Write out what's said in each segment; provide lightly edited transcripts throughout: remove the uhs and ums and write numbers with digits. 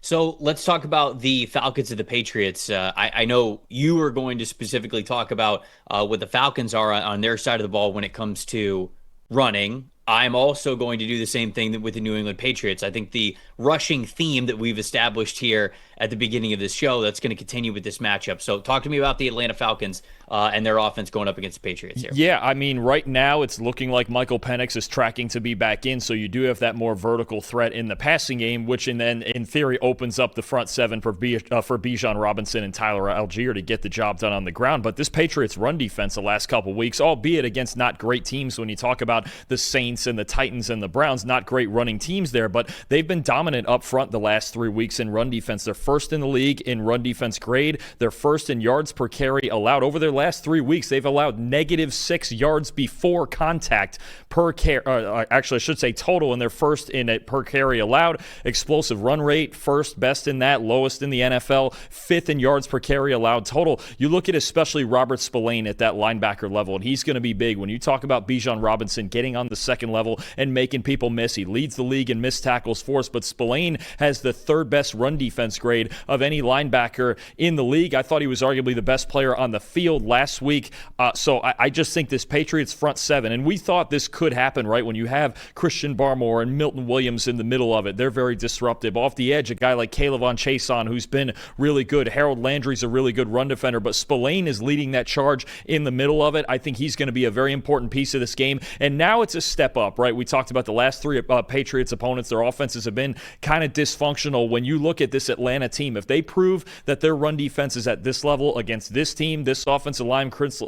So let's talk about the Falcons and the Patriots. I know you are going to specifically talk about what the Falcons are on their side of the ball when it comes to running. I'm also going to do the same thing with the New England Patriots. I think the rushing theme that we've established here at the beginning of this show, that's going to continue with this matchup. So talk to me about the Atlanta Falcons and their offense going up against the Patriots here. Yeah, I mean, right now it's looking like Michael Penix is tracking to be back in, so you do have that more vertical threat in the passing game, which in theory opens up the front seven for Bijan Robinson and Tyler Algier to get the job done on the ground. But this Patriots run defense the last couple weeks, albeit against not great teams when you talk about the Saints and the Titans and the Browns, not great running teams there, but they've been dominant up front the last 3 weeks in run defense. They're first in the league in run defense grade. They're first in yards per carry allowed. Over their last 3 weeks, they've allowed -6 yards before contact per carry. Actually, I should say total, and they're first in it per carry allowed. Explosive run rate, first best in that, lowest in the NFL, fifth in yards per carry allowed total. You look at especially Robert Spillane at that linebacker level, and he's going to be big. When you talk about Bijan Robinson getting on the second level and making people miss, he leads the league in missed tackles forced, but Spillane has the third best run defense grade of any linebacker in the league. I thought he was arguably the best player on the field last week. So I just think this Patriots front seven, and we thought this could happen, right? When you have Christian Barmore and Milton Williams in the middle of it, they're very disruptive. Off the edge, a guy like Caleb on Chason, who's been really good. Harold Landry's a really good run defender, but Spillane is leading that charge in the middle of it. I think he's going to be a very important piece of this game. And now it's a step up, right? We talked about the last three Patriots opponents. Their offenses have been kind of dysfunctional. When you look at this Atlanta team, if they prove that their run defense is at this level against this team, this offensive line, Chris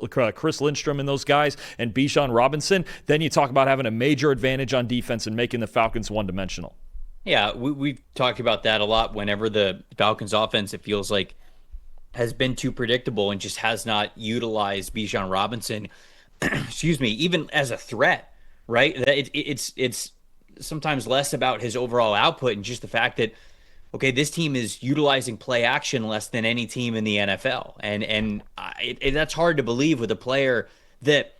Lindstrom and those guys, and Bijan Robinson, then you talk about having a major advantage on defense and making the Falcons one-dimensional. Yeah, we've talked about that a lot. Whenever the Falcons offense, it feels like, has been too predictable and just has not utilized Bijan Robinson, excuse me, even as a threat, right? It's sometimes less about his overall output and just the fact that, okay, this team is utilizing play action less than any team in the NFL. And that's hard to believe with a player that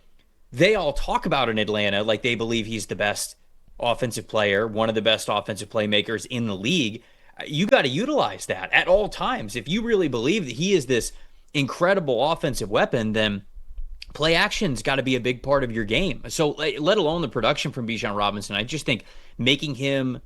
they all talk about in Atlanta like they believe he's the best offensive player, one of the best offensive playmakers in the league. You got to utilize that at all times. If you really believe that he is this incredible offensive weapon, then play action's got to be a big part of your game. So let alone the production from Bijan Robinson, I just think making him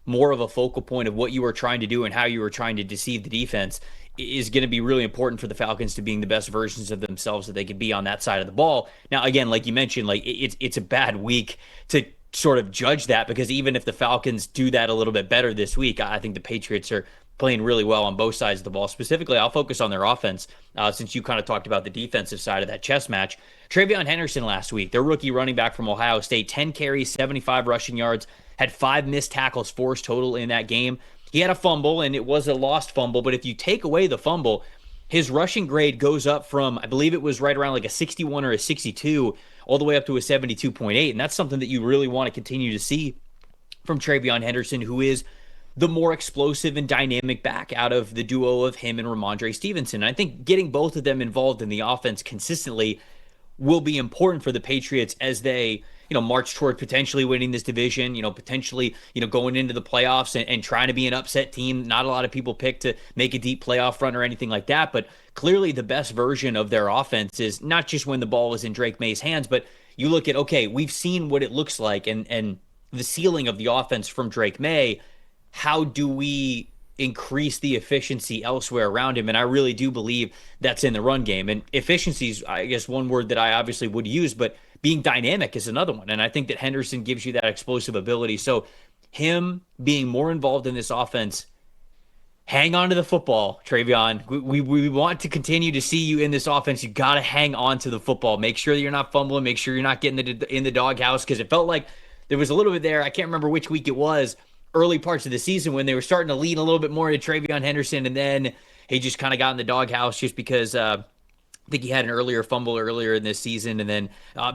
more of a focal point of what you were trying to do and how you were trying to deceive the defense is going to be really important for the Falcons to being the best versions of themselves that they could be on that side of the ball. Now, again, like you mentioned, like it's a bad week to sort of judge that, because even if the Falcons do that a little bit better this week, I think the Patriots are playing really well on both sides of the ball. Specifically, I'll focus on their offense since you kind of talked about the defensive side of that chess match. Travion Henderson last week, their rookie running back from Ohio State, 10 carries, 75 rushing yards, had 5 missed tackles forced total in that game. He had a fumble, and it was a lost fumble, but if you take away the fumble, his rushing grade goes up from, I believe it was right around like a 61 or a 62, all the way up to a 72.8, and that's something that you really want to continue to see from Travion Henderson, who is the more explosive and dynamic back out of the duo of him and Ramondre Stevenson. I think getting both of them involved in the offense consistently will be important for the Patriots as they, march toward potentially winning this division, potentially, going into the playoffs and trying to be an upset team. Not a lot of people pick to make a deep playoff run or anything like that, but clearly the best version of their offense is not just when the ball is in Drake May's hands, but you look at, okay, we've seen what it looks like and the ceiling of the offense from Drake May. How do we increase the efficiency elsewhere around him? And I really do believe that's in the run game. And efficiency is, I guess, one word that I obviously would use, but being dynamic is another one. And I think that Henderson gives you that explosive ability. So him being more involved in this offense, hang on to the football, Travion. We want to continue to see you in this offense. You got to hang on to the football. Make sure that you're not fumbling. Make sure you're not getting in the doghouse, because it felt like there was a little bit there. I can't remember which week it was, early parts of the season, when they were starting to lean a little bit more into Travion Henderson, and then he just kind of got in the doghouse just because I think he had an earlier fumble earlier in this season, and then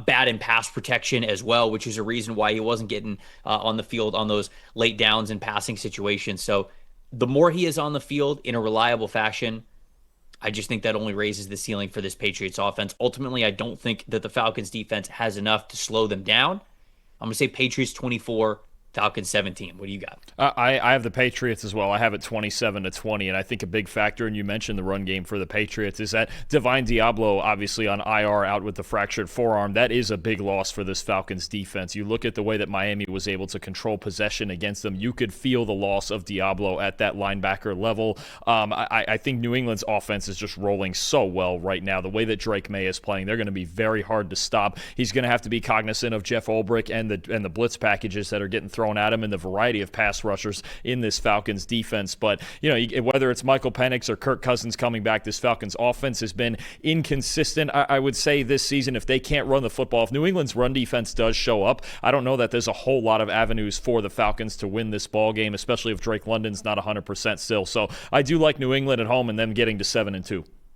bad in pass protection as well, which is a reason why he wasn't getting on the field on those late downs and passing situations. So the more he is on the field in a reliable fashion, I just think that only raises the ceiling for this Patriots offense. Ultimately, I don't think that the Falcons defense has enough to slow them down. I'm going to say Patriots 24, Falcons 17. What do you got? I have the Patriots as well. I have it 27-20, and I think a big factor, and you mentioned the run game for the Patriots, is that Divine Diablo, obviously on IR, out with the fractured forearm. That is a big loss for this Falcons defense. You look at the way that Miami was able to control possession against them. You could feel the loss of Diablo at that linebacker level. I think New England's offense is just rolling so well right now. The way that Drake May is playing, they're going to be very hard to stop. He's going to have to be cognizant of Jeff Ulbrich and the blitz packages that are getting thrown at him and the variety of pass rushers in this Falcons defense. But, whether it's Michael Penix or Kirk Cousins coming back, this Falcons offense has been inconsistent. I would say this season, if they can't run the football, if New England's run defense does show up, I don't know that there's a whole lot of avenues for the Falcons to win this ball game, especially if Drake London's not 100% still. So I do like New England at home and them getting to 7-2.